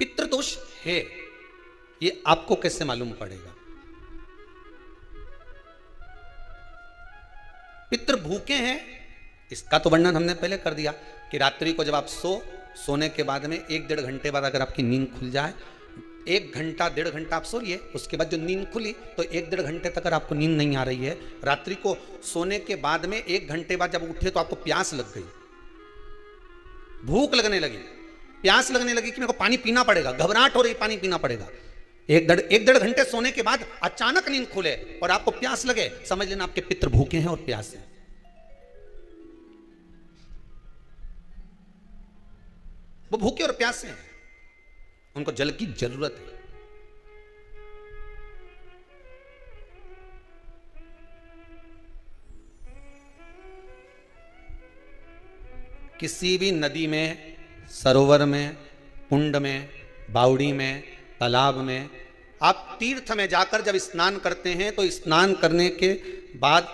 पितृदोष है ये आपको कैसे मालूम पड़ेगा? पितृ भूखे हैं इसका तो वर्णन हमने पहले कर दिया कि रात्रि को जब आप सोने के बाद में 1-1.5 घंटे बाद अगर आपकी नींद खुल जाए, 1 घंटा 1.5 घंटा आप सोइए, उसके बाद जो नींद खुली तो 1-1.5 घंटे तक अगर आपको नींद नहीं आ रही है, रात्रि को सोने के बाद में 1 घंटे बाद जब उठे तो आपको प्यास लग गई, भूख लगने लगी, प्यास लगने लगी कि मेरे को पानी पीना पड़ेगा, घबराहट हो रही, पानी पीना पड़ेगा। 1-1.5 घंटे सोने के बाद अचानक नींद खुले और आपको प्यास लगे, समझ लेना आपके पितृ भूखे हैं और प्यास है। वो भूखे और प्यासे हैं, उनको जल की जरूरत है। किसी भी नदी में, सरोवर में, कुंड में, बावड़ी में, तालाब में, आप तीर्थ में जाकर जब स्नान करते हैं तो स्नान करने के बाद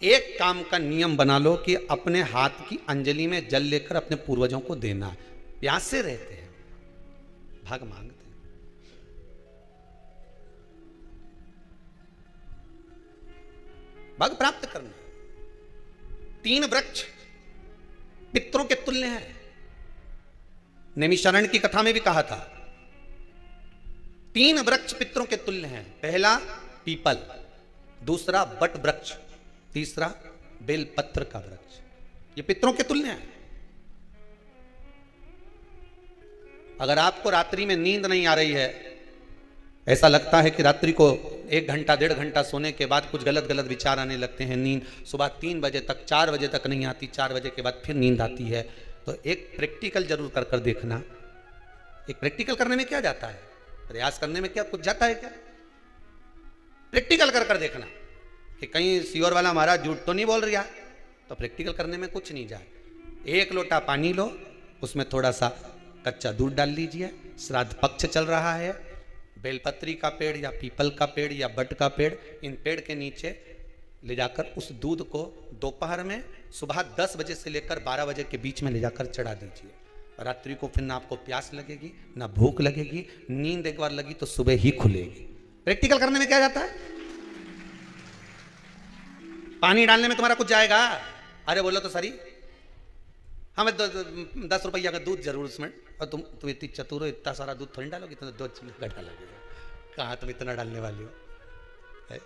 एक काम का नियम बना लो कि अपने हाथ की अंजलि में जल लेकर अपने पूर्वजों को देना। प्यासे रहते हैं, भाग मांगते हैं। भाग प्राप्त करना। 3 वृक्ष पितरों के तुल्य हैं। नैमिषारण्य की कथा में भी कहा था 3 वृक्ष पितरों के तुल्य हैं। पहला पीपल, दूसरा बट वृक्ष, तीसरा बेलपत्र का वृक्ष। ये पितरों के तुल्य हैं। अगर आपको रात्रि में नींद नहीं आ रही है, ऐसा लगता है कि रात्रि को 1 घंटा 1.5 घंटा सोने के बाद कुछ गलत गलत विचार आने लगते हैं, नींद सुबह 3 बजे तक 4 बजे तक नहीं आती, 4 बजे के बाद फिर नींद आती है, तो एक प्रैक्टिकल जरूर कर देखना। एक प्रैक्टिकल करने में क्या जाता है, प्रयास करने में क्या कुछ जाता है क्या? प्रैक्टिकल कर देखना कि कहीं सीवर वाला महाराज झूठ तो नहीं बोल रहा, तो प्रैक्टिकल करने में कुछ नहीं जाए। 1 लोटा पानी लो, उसमें थोड़ा सा कच्चा दूध डाल लीजिए, श्राद्ध पक्ष चल रहा है, बेलपत्री का पेड़ या पीपल का पेड़ या बट का पेड़, इन पेड़ के नीचे ले जाकर उस दूध को दोपहर में सुबह 10 बजे से लेकर 12 बजे के बीच में ले जाकर चढ़ा दीजिए। रात्रि को फिर ना आपको प्यास लगेगी ना भूख लगेगी, नींद एक बार लगी तो सुबह ही खुलेगी। प्रैक्टिकल करने में क्या जाता है? पानी डालने में तुम्हारा कुछ जाएगा? अरे बोलो तो सरी, हमें 10 रुपया का दूध जरूर उसमें, और तुम इतनी चतुर हो, इतना सारा दूध थोड़ी डालोगे, तो 2 घंटा लगेगा। कहाँ तुम इतना डालने वाली हो है?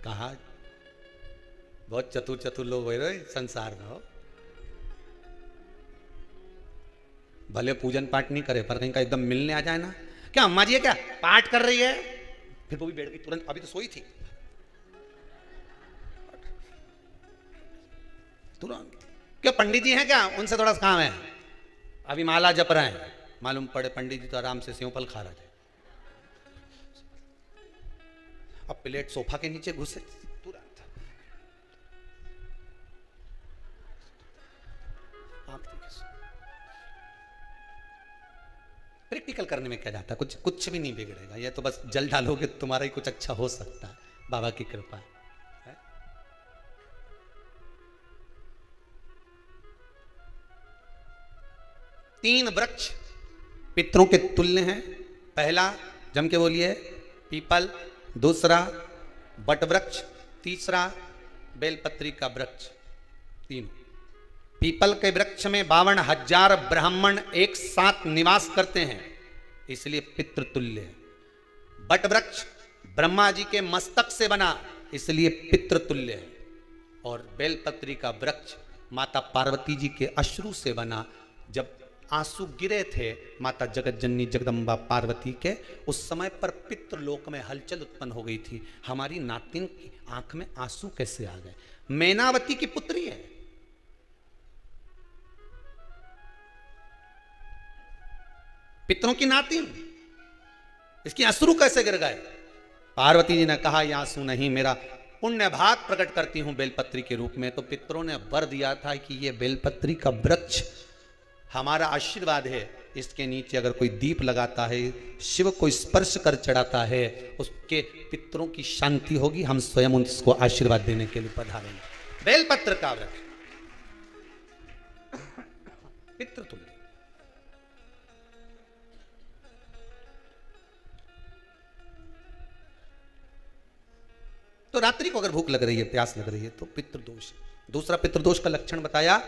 कहा बहुत चतुर लोग हो रहे संसार में हो, भले पूजन पाठ नहीं करे पर कहीं का एकदम मिलने आ जाए ना, क्या अम्मा जी है क्या पाठ कर रही है, फिर वो भी बैठ गई तुरंत, अभी तो सोई थी तुरंत। क्या पंडित जी हैं क्या, उनसे थोड़ा सा काम है, अभी माला जप रहे हैं, मालूम पड़े पंडित जी तो आराम से सेव फल खा रहे थे, अब प्लेट सोफा के नीचे घुसे तुरंत। प्रैक्टिकल करने में क्या जाता है, कुछ भी नहीं बिगड़ेगा, ये तो बस जल डालोगे तुम्हारा ही कुछ अच्छा हो सकता है, बाबा की कृपा है। 3 वृक्ष पितरों के तुल्य हैं। पहला जम के बोलिए पीपल, दूसरा बट वृक्ष, तीसरा बेलपत्री का वृक्ष। 3 पीपल के वृक्ष में 52,000 ब्राह्मण एक साथ निवास करते हैं, इसलिए पितृतुल्य है। बट वृक्ष ब्रह्मा जी के मस्तक से बना, इसलिए पितृतुल्य है। और बेलपत्री का वृक्ष माता पार्वती जी के अश्रु से बना, जब आंसू गिरे थे माता जगत जननी जगदम्बा पार्वती के, उस समय पर पितृलोक में हलचल उत्पन्न हो गई थी, हमारी नातिन की आंख में आंसू कैसे आ गए। मैनावती की पुत्री है, पितरों की नातिन, इसकी अश्रु कैसे गिर गए। पार्वती जी ने कहा ये आंसू नहीं, मेरा पुण्य भाग प्रकट करती हूं बेलपत्री के रूप में। तो पितरों ने वर दिया था कि ये बेलपत्री का वृक्ष हमारा आशीर्वाद है, इसके नीचे अगर कोई दीप लगाता है, शिव को स्पर्श कर चढ़ाता है, उसके पितरों की शांति होगी, हम स्वयं उसको आशीर्वाद देने के लिए पधारेंगे। बेलपत्र का वृक्ष पितृतुल्य। तो रात्रि को अगर भूख लग रही है, प्यास लग रही है, तो पितृदोष है। दूसरा पितृदोष का लक्षण बताया,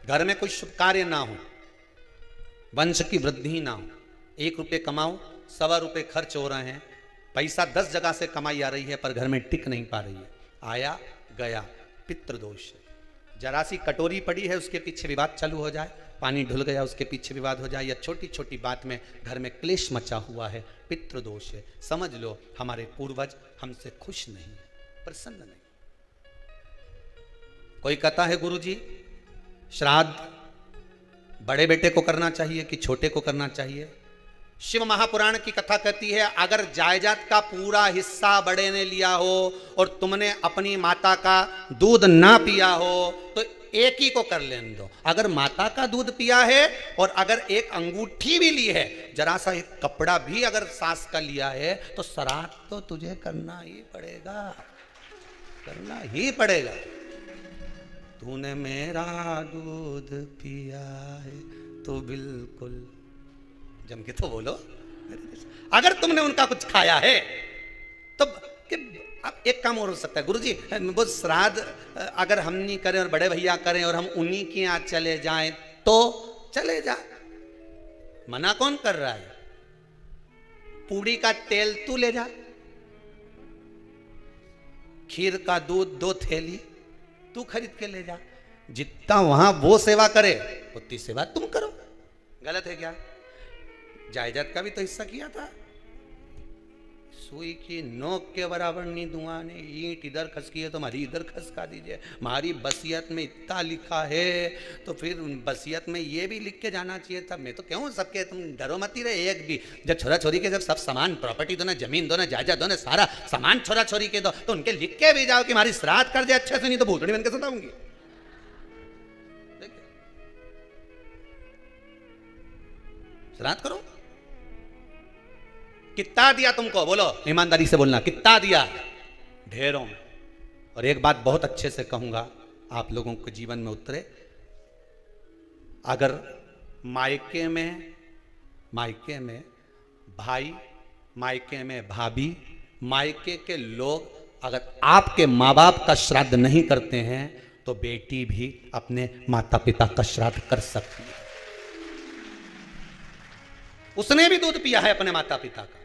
घर में कोई शुभ कार्य ना हो, वंश की वृद्धि ना हो, 1 रुपये कमाओ, 1.25 रुपये खर्च हो रहे हैं, पैसा 10 जगह से कमाई आ रही है पर घर में टिक नहीं पा रही है, आया गया, पितृदोष है। जरा सी कटोरी पड़ी है, उसके पीछे विवाद चालू हो जाए, पानी ढुल गया उसके पीछे विवाद हो जाए, या छोटी छोटी बात में घर में क्लेश मचा हुआ है, पितृदोष है। समझ लो हमारे पूर्वज हमसे खुश नहीं, प्रसन्न नहीं। कोई कहता है गुरुजी श्राद्ध बड़े बेटे को करना चाहिए कि छोटे को करना चाहिए? शिव महापुराण की कथा कहती है, अगर जायदाद का पूरा हिस्सा बड़े ने लिया हो और तुमने अपनी माता का दूध ना पिया हो तो एक ही को कर लेने दो। अगर माता का दूध पिया है और अगर एक अंगूठी भी ली है, जरा सा एक कपड़ा भी अगर सास का लिया है, तो श्राद्ध तो तुझे करना ही पड़ेगा, करना ही पड़ेगा। तूने मेरा दूध पिया है तो बिल्कुल जम के तो बोलो। अगर तुमने उनका कुछ खाया है तो अब एक काम और हो सकता है, गुरुजी वो श्राद्ध अगर हम नहीं करें और बड़े भैया करें और हम उन्हीं के यहाँ चले जाएं तो चले जा, मना कौन कर रहा है? पूड़ी का तेल तू ले जा, खीर का दूध 2 थैली तू खरीद के ले जा, जितना वहां वो सेवा करे उतनी सेवा तुम करो। गलत है क्या? जायदाद का भी तो हिस्सा किया था। सुई की नोक के बराबर नहीं धुआं ने, ईंट इधर खसकी है तो हमारी इधर खसका दीजिए। हमारी बसियत में इतना लिखा है तो फिर बसियत में ये भी लिख के जाना चाहिए था। मैं तो क्यों सबके, तुम डरो मत ही रहे। एक भी जब छोरा छोरी के जब सब सामान प्रॉपर्टी दो ना, जमीन दो ना, जायदाद दो ना, सारा सामान छोरा छोरी के दो, तो उनके लिख के भी जाओ कि हमारी श्राद्ध कर दे अच्छे से, नहीं तो भूतड़ी बन के सताऊंगी। श्राद्ध करो। कितना दिया तुमको? बोलो ईमानदारी से बोलना, कितना दिया? ढेरों। और एक बात बहुत अच्छे से कहूंगा, आप लोगों के जीवन में उतरे। अगर मायके में भाई, मायके में भाभी, मायके के लोग अगर आपके माँ बाप का श्राद्ध नहीं करते हैं तो बेटी भी अपने माता पिता का श्राद्ध कर सकती है। उसने भी दूध पिया है अपने माता पिता का,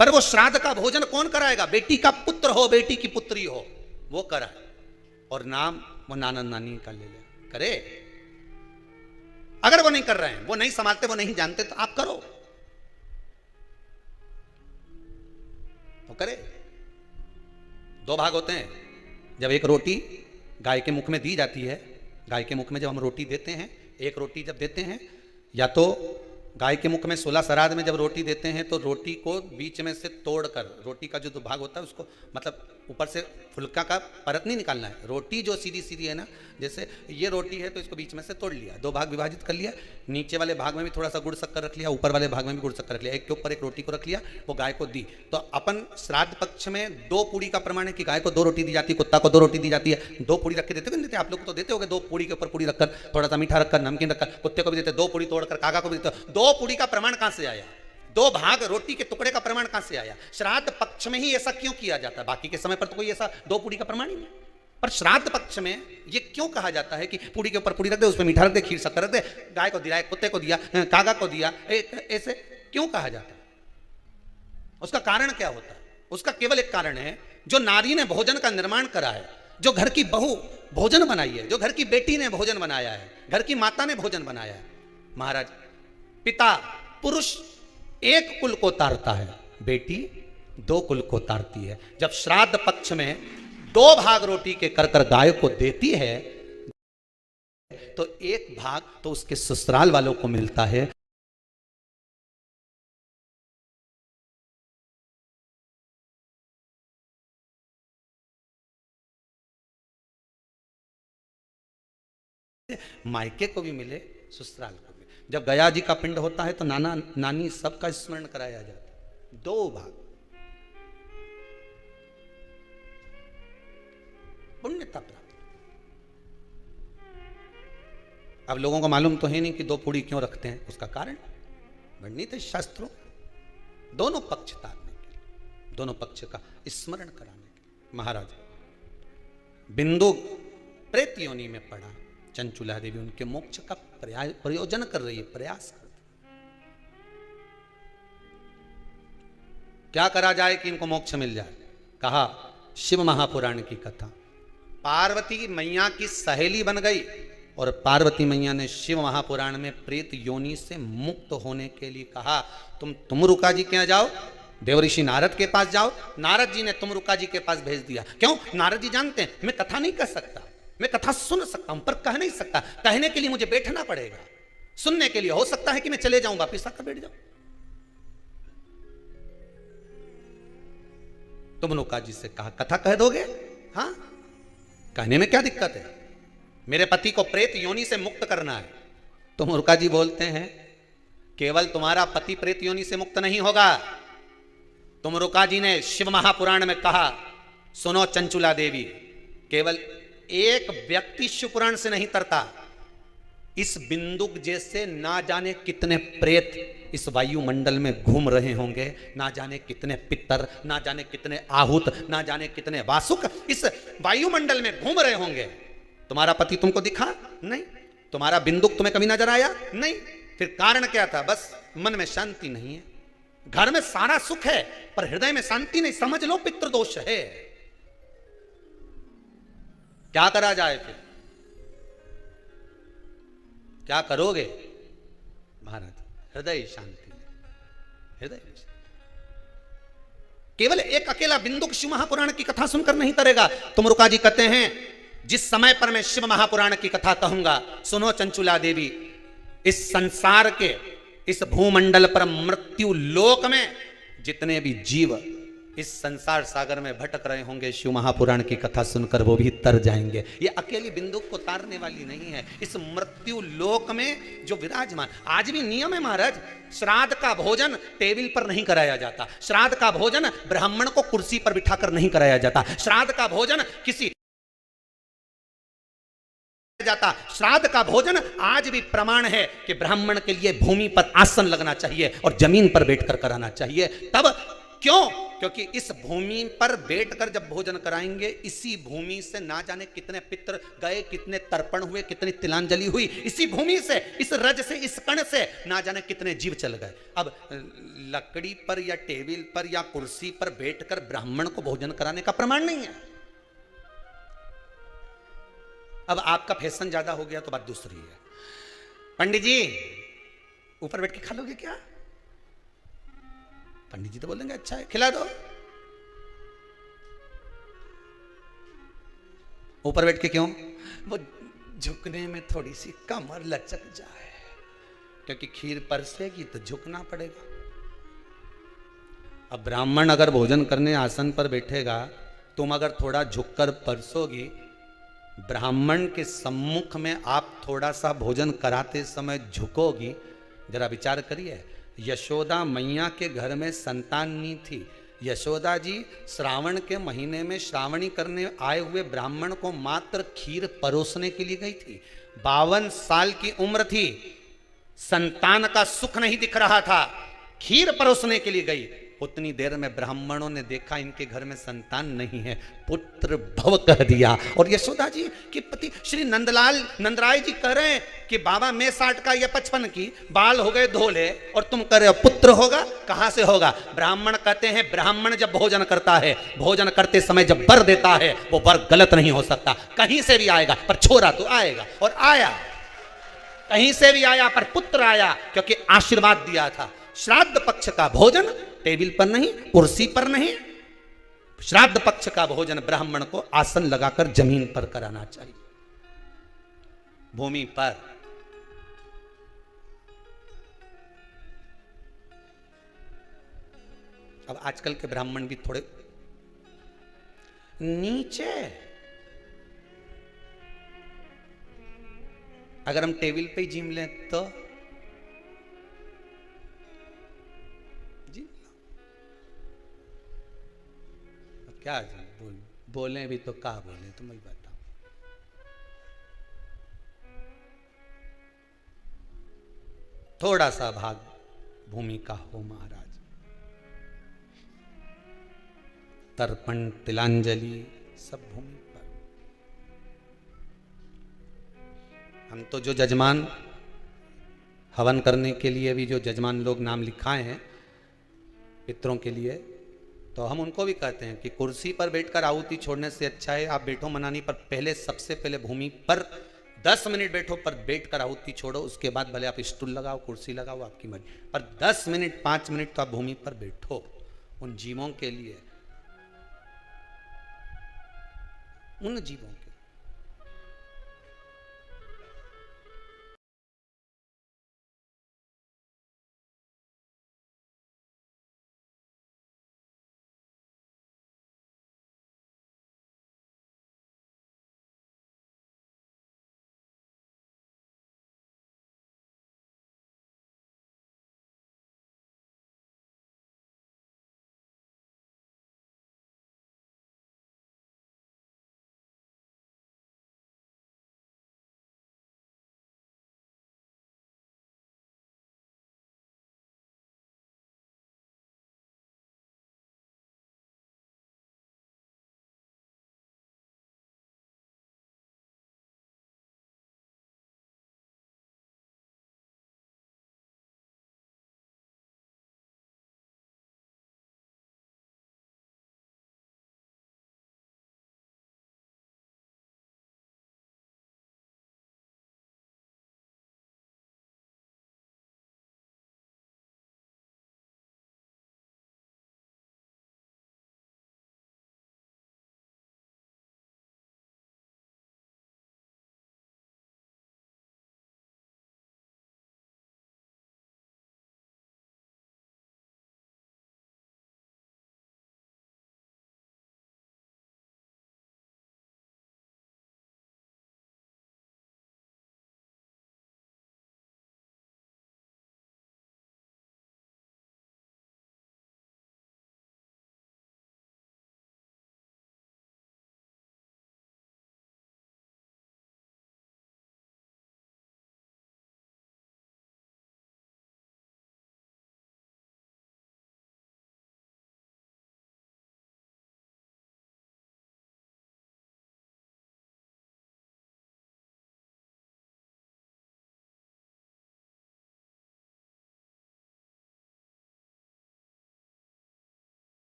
पर वो श्राद्ध का भोजन कौन कराएगा? बेटी का पुत्र हो, बेटी की पुत्री हो, वो कराए। और नाम वो नाना नानी का ले ले, करे। अगर वो नहीं कर रहे हैं, वो नहीं संभालते, वो नहीं जानते, तो आप करो, तो करे। 2 भाग होते हैं। जब एक रोटी गाय के मुख में दी जाती है, गाय के मुख में जब हम रोटी देते हैं, एक रोटी जब देते हैं, या तो गाय के मुख में 16 श्राद्ध में जब रोटी देते हैं तो रोटी को बीच में से तोड़कर, रोटी का जो भाग होता है उसको, मतलब ऊपर से फुल्का का परत नहीं निकालना है। रोटी जो सीधी सीधी है ना, जैसे ये रोटी है तो इसको बीच में से तोड़ लिया, 2 भाग विभाजित कर लिया, नीचे वाले भाग में भी थोड़ा सा गुड़ शक्कर रख लिया, ऊपर वाले भाग में भी गुड़ शक्कर रख लिया, एक के ऊपर एक रोटी को रख लिया, वो गाय को दी। तो अपन श्राद्ध पक्ष में 2 पूड़ी का प्रमाण है कि गाय को 2 रोटी दी जाती है, कुत्ता को 2 रोटी दी जाती है। 2 पूड़ी रख के देते हो, आप लोग तो देते होगे, 2 पूड़ी के ऊपर पूड़ी रखकर, थोड़ा सा मीठा रखकर, नमकीन रखकर, कुत्ते को भी देते, 2 पूड़ी तोड़कर कागा को भी देते। 2 पूड़ी का प्रमाण कहां से आया? 2 भाग रोटी के टुकड़े का प्रमाण कहां से आया? श्राद्ध पक्ष में ही ऐसा क्यों किया जाता है? बाकी के समय पर तो कोई ऐसा 2 पूड़ी का प्रमाण ही नहीं, पर श्राद्ध पक्ष में ये क्यों कहा जाता है कि पूड़ी के ऊपर पूड़ी रख दे, उसमें मीठा रख दे, खीर शक्कर रख दे, गाय को दिया, कुत्ते को दिया, कागा को दिया, ऐसे क्यों कहा जाता है? उसका कारण क्या होता है? उसका केवल एक कारण है, जो नारी ने भोजन का निर्माण करा है, जो घर की बहू भोजन बनाई है, जो घर की बेटी ने भोजन बनाया है, घर की माता ने भोजन बनाया है। महाराज, पिता पुरुष एक कुल को तारता है, बेटी 2 कुल को तारती है। जब श्राद्ध पक्ष में 2 भाग रोटी के कर गाय को देती है तो 1 भाग तो उसके ससुराल वालों को मिलता है। मायके को भी मिले, ससुराल को भी। जब गया जी का पिंड होता है तो नाना नानी सबका स्मरण कराया जाता है। 2 भाग पुण्यता प्राप्त। अब लोगों को मालूम तो है नहीं कि दो पूड़ी क्यों रखते हैं, उसका कारण वर्णित है शास्त्रों, दोनों पक्ष तारने के लिए, दोनों पक्ष का स्मरण कराने के लिए। महाराज बिंदु प्रेत योनि में पड़ा, चंचुला देवी उनके मोक्ष का प्रयोजन कर रही है, प्रयास कर। क्या करा जाए कि इनको मोक्ष मिल जाए? कहा शिव महापुराण की कथा। पार्वती मैया की सहेली बन गई और पार्वती मैया ने शिव महापुराण में प्रेत योनि से मुक्त होने के लिए कहा, तुम तुमरुका जी के यहाँ जाओ, देवऋषि नारद के पास जाओ। नारद जी ने तुमरुका जी के पास भेज दिया। क्यों? नारद जी जानते हैं मैं कथा नहीं कर सकता, मैं कथा सुन सकता हूं पर कह नहीं सकता, कहने के लिए मुझे बैठना पड़ेगा, सुनने के लिए हो सकता है कि मैं चले जाऊं, वापिस आकर बैठ जाऊं। तुमरुका जी से कहा कथा कह दोगे? हाँ, कहने में क्या दिक्कत है, मेरे पति को प्रेत योनि से मुक्त करना है। तुमरुका जी बोलते हैं केवल तुम्हारा पति प्रेत योनि से मुक्त नहीं होगा। तुमरुका जी ने शिव महापुराण में कहा, सुनो चंचुला देवी, केवल एक व्यक्ति शिव पुराण से नहीं तरता, इस बिंदुक जैसे ना जाने कितने प्रेत इस वायुमंडल में घूम रहे होंगे, ना जाने कितने पितर, ना जाने कितने आहूत, ना जाने कितने वासुक इस वायुमंडल में घूम रहे होंगे। तुम्हारा पति तुमको दिखा नहीं, तुम्हारा बिंदुक तुम्हें कभी नजर आया नहीं, फिर कारण क्या था? बस मन में शांति नहीं है। घर में सारा सुख है पर हृदय में शांति नहीं, समझ लो पितृदोष है। क्या करा जाए? फिर क्या करोगे? महाराज हृदय शांति, हृदय शांति। केवल एक अकेला बिंदुक शिव महापुराण की कथा सुनकर नहीं तरेगा। तुमरुका जी कहते हैं जिस समय पर मैं शिव महापुराण की कथा कहूंगा, सुनो चंचुला देवी, इस संसार के इस भूमंडल पर मृत्यु लोक में जितने भी जीव इस संसार सागर में भटक रहे होंगे, शिव महापुराण की कथा सुनकर वो भी तर जाएंगे। ये अकेली बिंदुक को तारने वाली नहीं है, इस मृत्यु लोक में जो विराजमान। आज भी नियम है महाराज, श्राद्ध का भोजन टेबल पर नहीं कराया जाता, श्राद्ध का भोजन ब्राह्मण को कुर्सी पर बिठाकर नहीं कराया जाता, श्राद्ध का भोजन किसी जाता। श्राद्ध का भोजन आज भी प्रमाण है कि ब्राह्मण के लिए भूमि पर आसन लगना चाहिए और जमीन पर बैठकर कराना चाहिए। तब क्यों? क्योंकि इस भूमि पर बैठकर जब भोजन कराएंगे, इसी भूमि से ना जाने कितने पितर गए, कितने तर्पण हुए, कितनी तिलांजलि हुई, इसी भूमि से, इस रज से, इस कण से ना जाने कितने जीव चल गए। अब लकड़ी पर या टेबल पर या कुर्सी पर बैठकर ब्राह्मण को भोजन कराने का प्रमाण नहीं है। अब आपका फैशन ज्यादा हो गया तो बात दूसरी है। पंडित जी ऊपर बैठ के खा लोगे क्या? पंडित जी तो बोलेंगे अच्छा है, खिला दो। ऊपर बैठ के क्यों? वो झुकने में थोड़ी सी कमर लचक जाए, क्योंकि खीर परसेगी तो झुकना पड़ेगा। अब ब्राह्मण अगर भोजन करने आसन पर बैठेगा, तुम अगर थोड़ा झुककर परसोगी, ब्राह्मण के सम्मुख में आप थोड़ा सा भोजन कराते समय झुकोगी। जरा विचार करिए, यशोदा मैया के घर में संतान नहीं थी, यशोदा जी श्रावण के महीने में श्रावणी करने आए हुए ब्राह्मण को मात्र खीर परोसने के लिए गई थी। 52 साल की उम्र थी, संतान का सुख नहीं दिख रहा था, खीर परोसने के लिए गई। उतनी देर में ब्राह्मणों ने देखा इनके घर में संतान नहीं है, पुत्र भव कह दिया। और यशोदा जी के पति श्री नंदराय जी कह रहे हैं कि बाबा मैं 60 का या 55 की, बाल हो गए धोले और तुम कह रहे हो पुत्र होगा, कहां से होगा? ब्राह्मण कहते हैं ब्राह्मण जब भोजन करता है, भोजन करते समय जब वर देता है, वो वर गलत नहीं हो सकता, कहीं से भी आएगा, पर छोरा तो आएगा। और आया, कहीं से भी आया पर पुत्र आया, क्योंकि आशीर्वाद दिया था। श्राद्ध पक्ष का भोजन टेबल पर नहीं, कुर्सी पर नहीं, श्राद्ध पक्ष का भोजन ब्राह्मण को आसन लगाकर जमीन पर कराना चाहिए, भूमि पर। अब आजकल के ब्राह्मण भी थोड़े नीचे। अगर हम टेबल पे ही जिम लें तो क्या बोले भी तो क्या बोले, तुम ही बताओ। थोड़ा सा भाग भूमि का हो महाराज। तर्पण तिलांजलि सब भूमि पर। हम तो जो जजमान हवन करने के लिए भी जो जजमान लोग नाम लिखाए हैं पितरों के लिए, तो हम उनको भी कहते हैं कि कुर्सी पर बैठकर आहुति छोड़ने से अच्छा है आप बैठो मनानी पर, पहले सबसे पहले भूमि पर 10 मिनट बैठो, पर बैठकर आहुति छोड़ो, उसके बाद भले आप स्टूल लगाओ कुर्सी लगाओ आपकी मर्जी, पर 10 मिनट 5 मिनट तो आप भूमि पर बैठो उन जीवों के लिए, उन जीवों के